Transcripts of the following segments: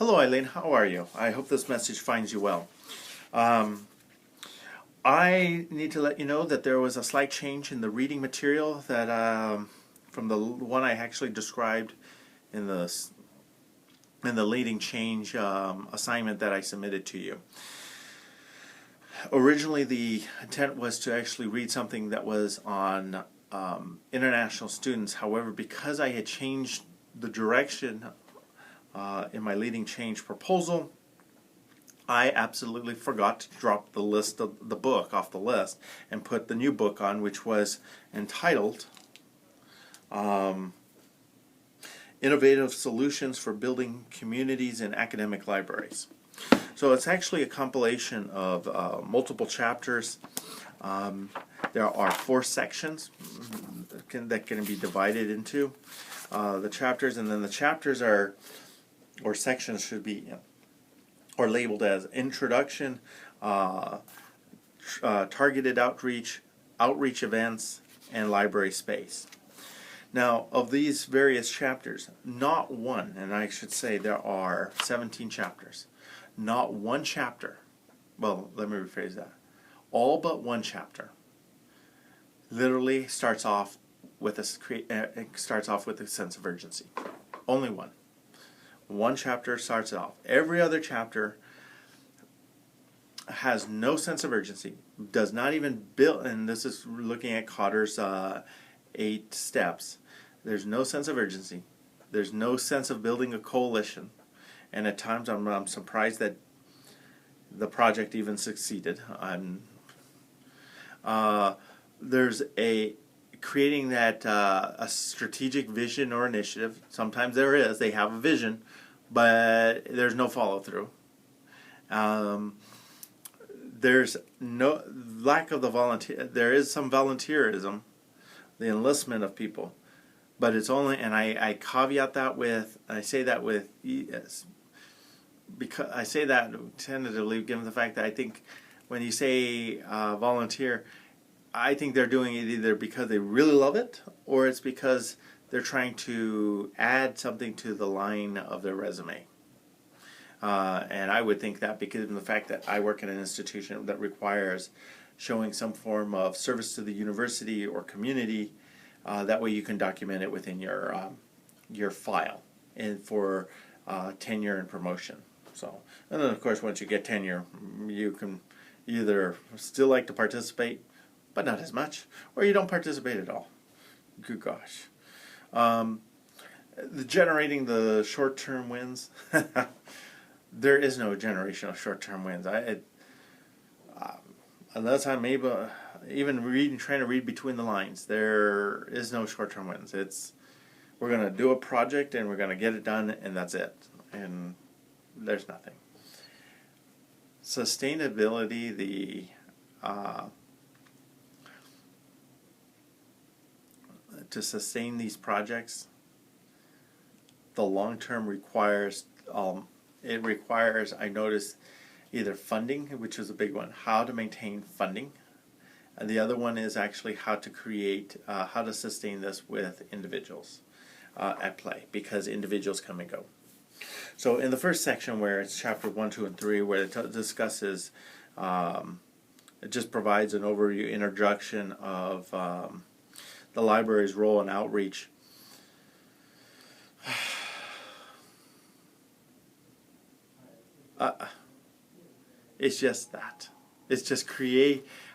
Hello, Eileen. How are you? I hope this message finds you well. Um, I need to let you know that there was a slight change in the reading material that from the one I actually described in the leading change assignment that I submitted to you. Originally, the intent was to actually read something that was on international students. However, because I had changed the direction in my leading change proposal, I absolutely forgot to drop the list of the book off the list and put the new book on, which was entitled Innovative Solutions for Building Communities in Academic Libraries. So it's actually a compilation of multiple chapters. There are 4 sections that can be divided into the chapters, and then the chapters are, or sections should be, or labeled as Introduction, Targeted Outreach, Outreach Events, and Library Space. Now, of these various chapters, not one, and I should say there are 17 chapters, not one chapter, well, let me rephrase that, all but one chapter literally starts off with a sense of urgency. Only one. One chapter starts it off. Every other chapter has no sense of urgency, does not even build, and this is looking at Kotter's 8 steps. There's no sense of urgency. There's no sense of building a coalition. And at times I'm surprised that the project even succeeded. There's creating that a strategic vision or initiative. Sometimes there is. They have a vision, but there's no follow through. There's no lack of the volunteer. There is some volunteerism, the enlistment of people, but it's only, and I caveat that with, I say that with, yes, because I say that tentatively, given the fact that I think when you say volunteer, I think they're doing it either because they really love it, or it's because they're trying to add something to the line of their resume. And I would think that because of the fact that I work in an institution that requires showing some form of service to the university or community, that way you can document it within your file and for tenure and promotion. So, and then of course once you get tenure, you can either still like to participate, but not as much, or you don't participate at all. Good gosh. Generating the short-term wins. There is no generational short-term wins. Unless I'm able, even trying to read between the lines, there is no short-term wins. We're going to do a project and we're going to get it done, and that's it. And there's nothing. Sustainability, to sustain these projects, the long term requires, I noticed, either funding, which is a big one, how to maintain funding, and the other one is actually how to sustain this with individuals at play, because individuals come and go. So in the first section, where it's chapter 1, 2, and 3, where it discusses, it just provides an overview, introduction of the library's role in outreach. It's just that. It's just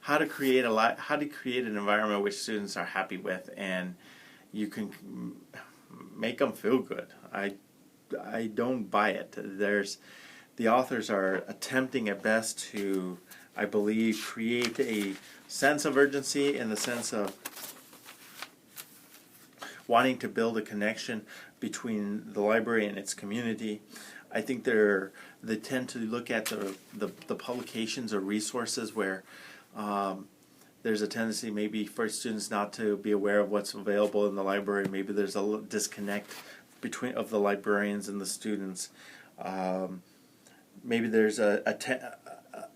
how to create an environment which students are happy with, and you can make them feel good. I don't buy it. The authors are attempting at best to, I believe, create a sense of urgency in the sense of wanting to build a connection between the library and its community. I think they tend to look at the publications or resources where there's a tendency maybe for students not to be aware of what's available in the library. Maybe there's a disconnect of the librarians and the students. Maybe there's an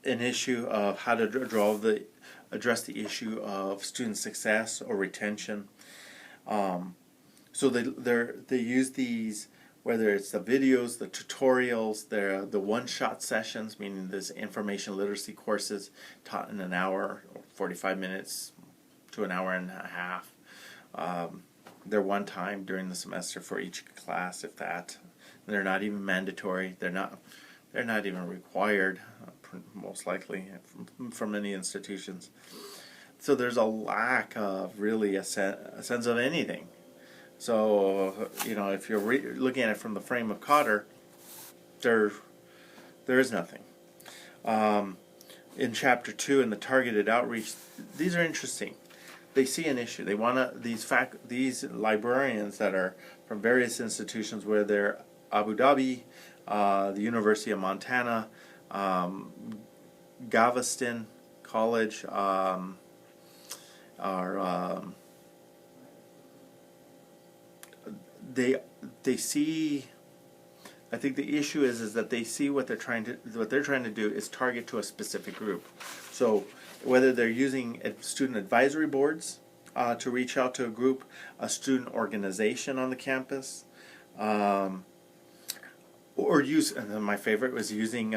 issue of how to address the issue of student success or retention. So they use these whether it's the videos, the tutorials, the one-shot sessions, meaning this information literacy courses taught in an hour or 45 minutes to an hour and a half. They're one time during the semester for each class, if that. They're not even mandatory. They're not even required, most likely, from many institutions. So there's a lack of really a sense of anything. So, if you're looking at it from the frame of Kotter, there is nothing. In Chapter 2, in the targeted outreach, these are interesting. They see an issue. They want these librarians that are from various institutions, where they're Abu Dhabi, the University of Montana, Galveston College, they see. I think the issue is that they see what they're trying to do is target to a specific group. So whether they're using student advisory boards to reach out to a group, a student organization on the campus, or and then my favorite was using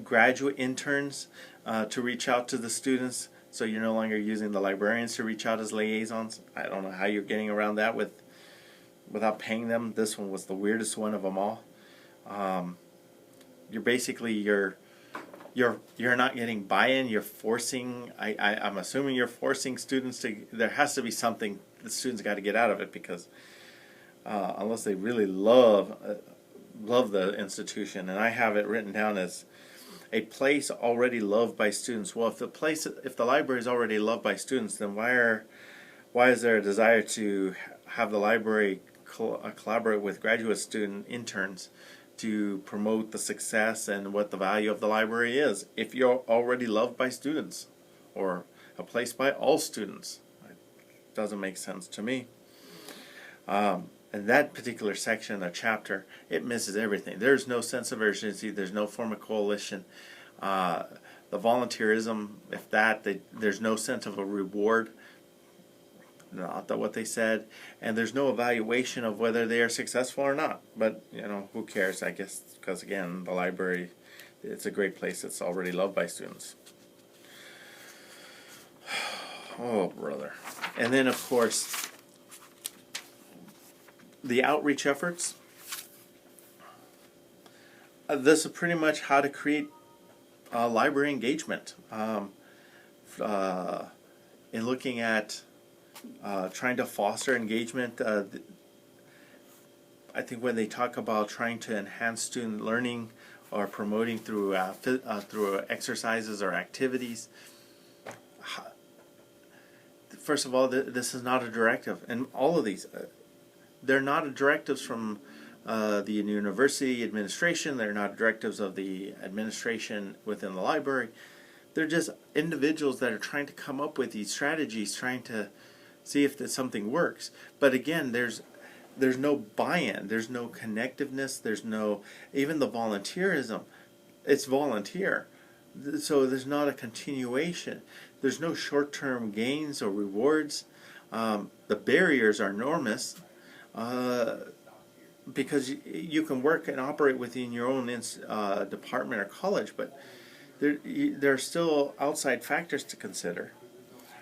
graduate interns to reach out to the students. So you're no longer using the librarians to reach out as liaisons. I don't know how you're getting around that without paying them. This one was the weirdest one of them all. You're not getting buy-in. You're forcing. I'm assuming you're forcing students to. There has to be something the students got to get out of it, because unless they really love the institution, and I have it written down as a place already loved by students. Well, if the library is already loved by students, then why is there a desire to have the library collaborate with graduate student interns to promote the success and what the value of the library is, if you're already loved by students, or a place by all students? It doesn't make sense to me. And that particular section, a chapter, it misses everything. There's no sense of urgency. There's no form of coalition. The volunteerism, there's no sense of a reward. Not that what they said. And there's no evaluation of whether they are successful or not. But, who cares, I guess, because, again, the library, it's a great place. It's already loved by students. Oh, brother. And then, of course, the outreach efforts. This is pretty much how to create library engagement. In looking at trying to foster engagement, I think when they talk about trying to enhance student learning or promoting through exercises or activities, first of all, this is not a directive, and all of these. They're not directives from the university administration. They're not directives of the administration within the library. They're just individuals that are trying to come up with these strategies, trying to see if something works. But again, there's no buy-in. There's no connectiveness. There's no, even the volunteerism. It's volunteer. So there's not a continuation. There's no short-term gains or rewards. The barriers are enormous. Because you can work and operate within your own department or college, but there are still outside factors to consider.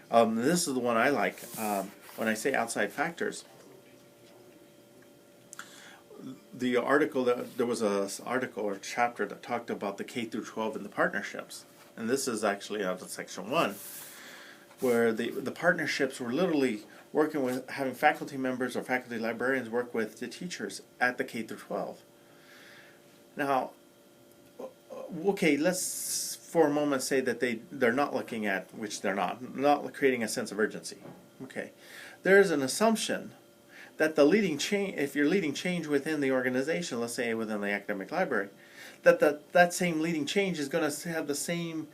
This is the one I like. When I say outside factors, the article, there was an article or chapter that talked about the K through 12 and the partnerships, and this is actually out of Section 1, where the partnerships were literally working with, having faculty members or faculty librarians work with the teachers at the K through 12. Now, okay, let's for a moment say that they're not looking at, which they're not creating a sense of urgency. Okay, there's an assumption that the leading change, if you're leading change within the organization, let's say within the academic library, that same leading change is going to have the same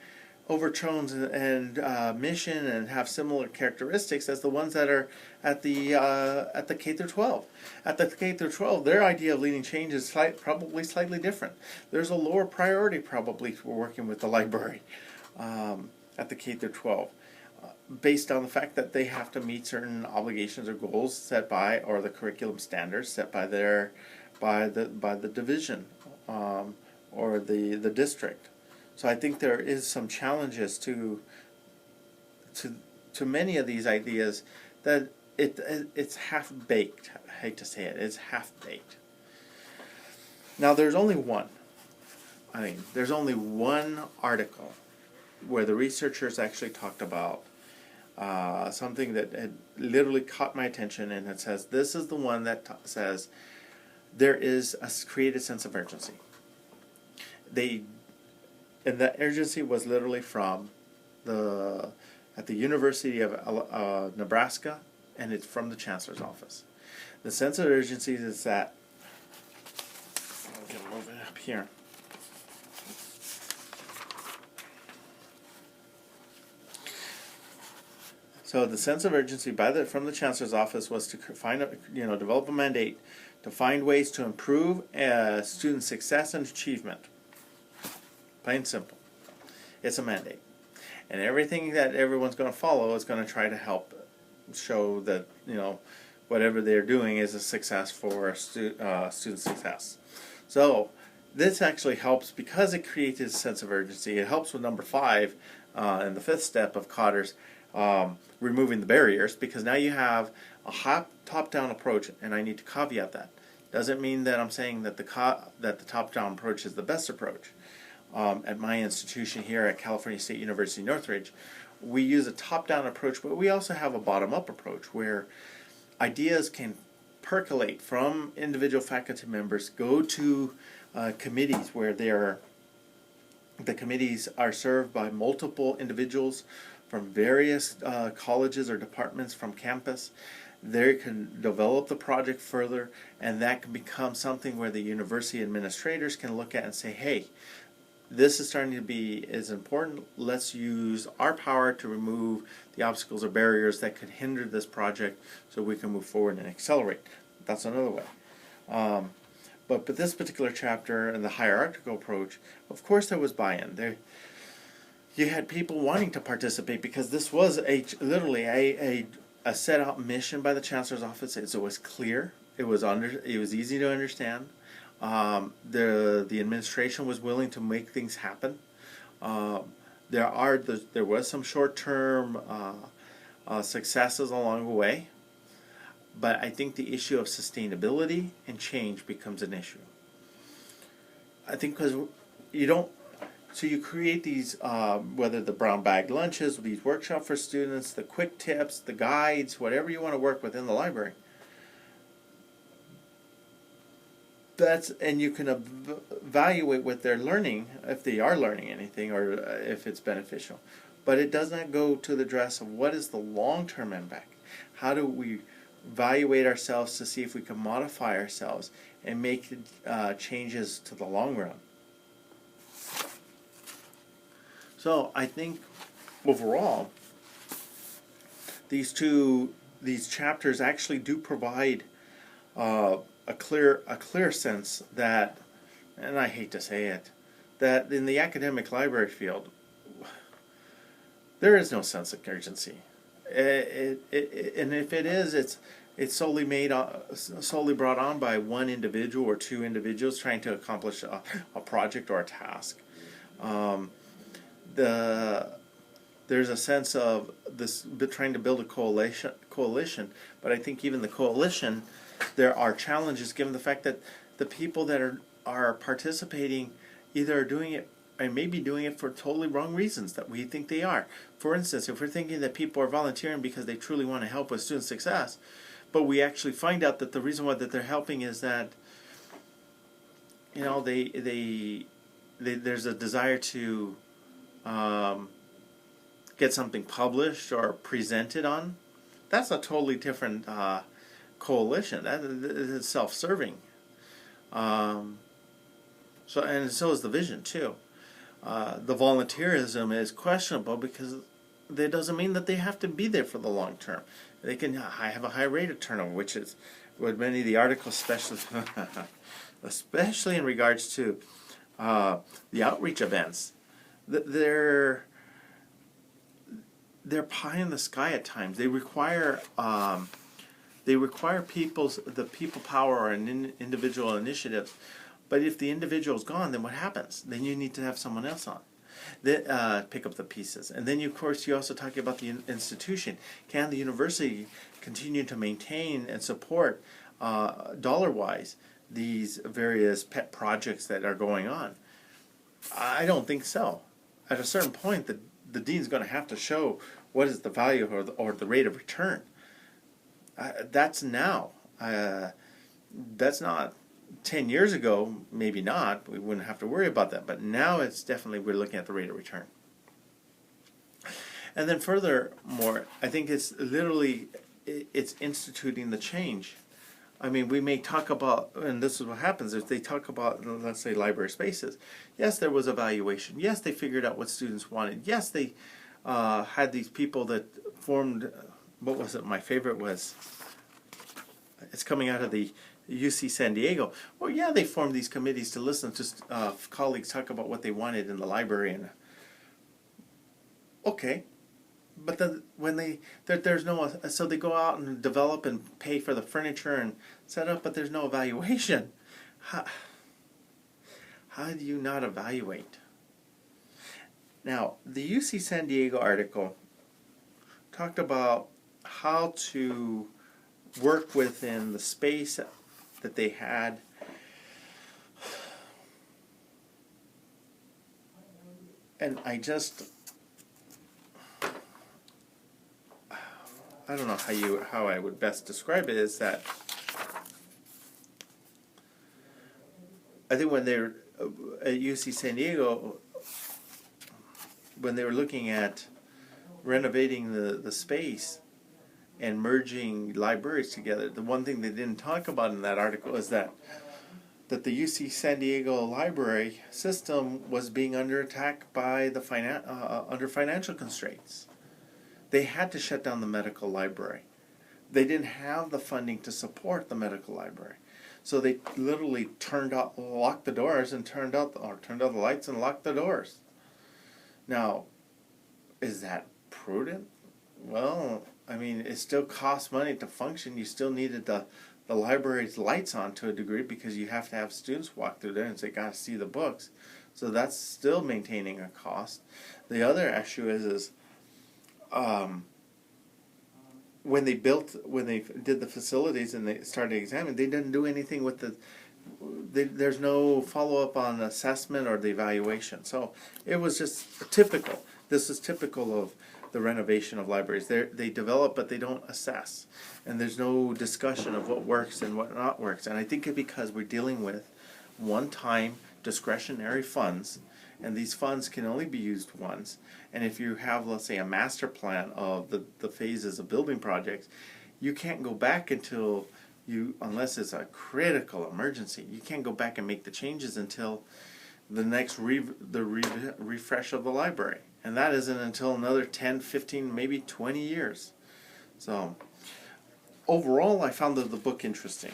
overtones and mission and have similar characteristics as the ones that are at the K through 12. At the K through 12, their idea of leading change is probably slightly different. There's a lower priority probably for working with the library at the K through 12. based on the fact that they have to meet certain obligations or goals set by, or the curriculum standards set by the division, or the district. So I think there is some challenges to many of these ideas that it's half baked. I hate to say it, it's half baked. Now there's only one. There's only one article where the researchers actually talked about something that had literally caught my attention, and it says this is the one that says there is a created sense of urgency. And that urgency was literally from at the University of Nebraska, and it's from the Chancellor's office. The sense of urgency is that, I'm going to move it up here. So the sense of urgency from the Chancellor's office was to develop a mandate to find ways to improve student success and achievement. Plain and simple. It's a mandate. And everything that everyone's going to follow is going to try to help show that, whatever they're doing is a success for student success. So this actually helps because it creates a sense of urgency. It helps with number 5 and the 5th step of Kotter's removing the barriers, because now you have a top-down approach, and I need to caveat that. Doesn't mean that I'm saying that the top-down approach is the best approach. At my institution here at California State University Northridge, we use a top-down approach, but we also have a bottom-up approach where ideas can percolate from individual faculty members, go to committees where the committees are served by multiple individuals from various colleges or departments from campus. They can develop the project further, and that can become something where the university administrators can look at and say, hey, this is starting to be as important. Let's use our power to remove the obstacles or barriers that could hinder this project so we can move forward and accelerate. That's another way. But this particular chapter and the hierarchical approach, of course there was buy-in. You had people wanting to participate because this was literally a set out mission by the Chancellor's office. It was clear. It was easy to understand. The administration was willing to make things happen. There was some short-term successes along the way, but I think the issue of sustainability and change becomes an issue. I think because you create these, whether the brown bag lunches, these workshops for students, the quick tips, the guides, whatever you want to work with in the library. And you can evaluate what they're learning, if they are learning anything or if it's beneficial. But it does not go to the address of what is the long-term impact. How do we evaluate ourselves to see if we can modify ourselves and make changes to the long run? So I think overall, these chapters actually do provide a clear sense that, and I hate to say it, that in the academic library field, there is no sense of urgency. And if it is, it's solely brought on by one individual or two individuals trying to accomplish a project or a task. There's a sense of this trying to build a coalition, but I think even the coalition, there are challenges given the fact that the people that are participating either are doing it and maybe doing it for totally wrong reasons that we think they are. For instance, if we're thinking that people are volunteering because they truly want to help with student success, but we actually find out that the reason why that they're helping is that there's a desire to get something published or presented on, that's a totally different coalition. That is self-serving. So is the vision too. The volunteerism is questionable because that doesn't mean that they have to be there for the long term. They can have a high rate of turnover, which is what many of the articles, especially in regards to the outreach events, they're pie in the sky at times. They require the people power and individual initiatives. But if the individual's gone, then what happens? Then you need to have someone else on. Pick up the pieces. And then, of course, you're also talking about the institution. Can the university continue to maintain and support, dollar-wise, these various pet projects that are going on? I don't think so. At a certain point, the dean's going to have to show what is the value or the rate of return. That's now. That's not 10 years ago, maybe not. We wouldn't have to worry about that. But now it's definitely, we're looking at the rate of return. And then furthermore, I think it's literally, it's instituting the change. I mean, we may talk about, and this is what happens, if they talk about, let's say, library spaces. Yes, there was evaluation. Yes, they figured out what students wanted. Yes, they had these people that formed, what was it, my favorite was, it's coming out of the UC San Diego. Well, yeah, they formed these committees to listen to colleagues talk about what they wanted in the library. And okay. But then when there's no, so they go out and develop and pay for the furniture and set up, but there's no evaluation. How do you not evaluate? Now, the UC San Diego article talked about how to work within the space that they had. And I don't know how I would best describe it, is that I think when they're at UC San Diego, when they were looking at renovating the space and merging libraries together, the one thing they didn't talk about in that article is that the UC San Diego library system was being under attack by the under financial constraints. They had to shut down the medical library. They didn't have the funding to support the medical library. So they literally locked the doors and turned out the lights and locked the doors. Now, is that prudent? Well, I mean, it still costs money to function. You still needed the library's lights on to a degree because you have to have students walk through there and they got to see the books. So that's still maintaining a cost. The other issue is when they did the facilities and they started examining, they didn't do anything with there's no follow-up on assessment or the evaluation. So it was just typical. This is typical of the renovation of libraries. They develop, but they don't assess. And there's no discussion of what works and what not works. And I think it's because we're dealing with one-time discretionary funds, and these funds can only be used once. And if you have, let's say, a master plan of the phases of building projects, you can't go back unless it's a critical emergency, you can't go back and make the changes until the next refresh of the library. And that isn't until another 10, 15, maybe 20 years. So overall, I found the book interesting.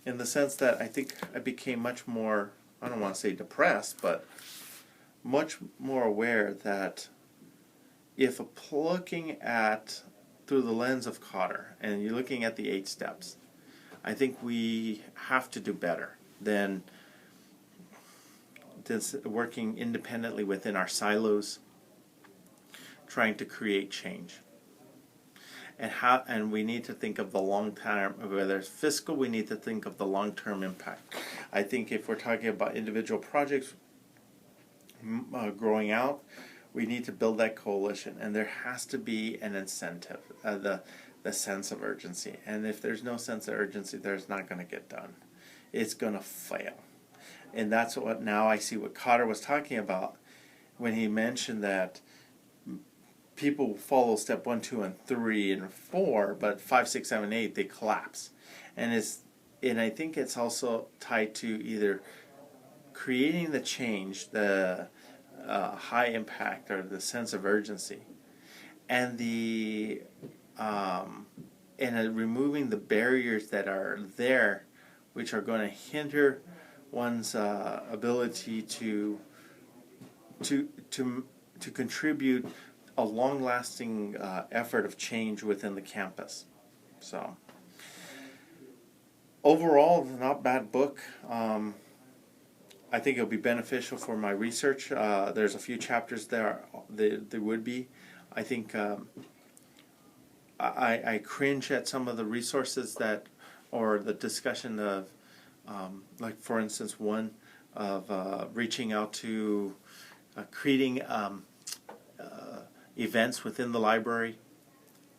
In the sense that I think I became much more, I don't want to say depressed, but much more aware that if looking at through the lens of Kotter and you're looking at the 8 steps, I think we have to do better than working independently within our silos, trying to create change. And we need to think of the long term, whether it's fiscal, we need to think of the long-term impact. I think if we're talking about individual projects growing out, we need to build that coalition, and there has to be an incentive, the sense of urgency. And if there's no sense of urgency, there's not going to get done. It's going to fail. And that's what now I see what Kotter was talking about when he mentioned that people follow step 1, 2, and 3, and 4, but 5, 6, 7, 8 they collapse. And I think it's also tied to either creating the change, the high impact or the sense of urgency, and removing the barriers that are there, which are going to hinder one's ability to contribute a long-lasting effort of change within the campus. So overall, not bad book. I think it'll be beneficial for my research. There's a few chapters there there would be. I think I cringe at some of the resources that, or the discussion of, like for instance, one of reaching out to creating events within the library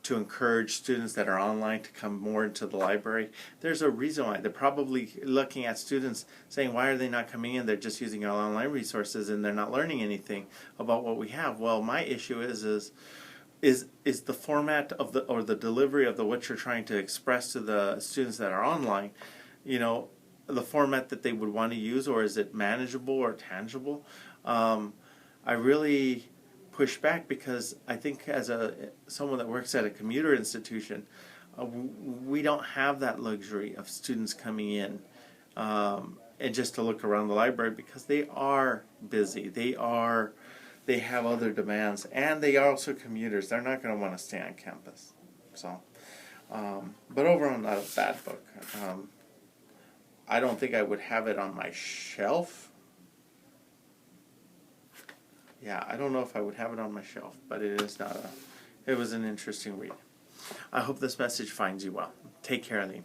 to encourage students that are online to come more into the library. There's a reason why. They're probably looking at students saying, why are they not coming in? They're just using our online resources and they're not learning anything about what we have. Well, my issue is the format of the, or the delivery of the what you're trying to express to the students that are online, you know, the format that they would want to use, or is it manageable or tangible? I really push back because I think as someone that works at a commuter institution, we don't have that luxury of students coming in and just to look around the library, because they are busy. They have other demands, and they are also commuters. They're not going to want to stay on campus. So, but overall, not a bad book. I don't think I would have it on my shelf. Yeah, I don't know if I would have it on my shelf, but it was an interesting read. I hope this message finds you well. Take care, Lee.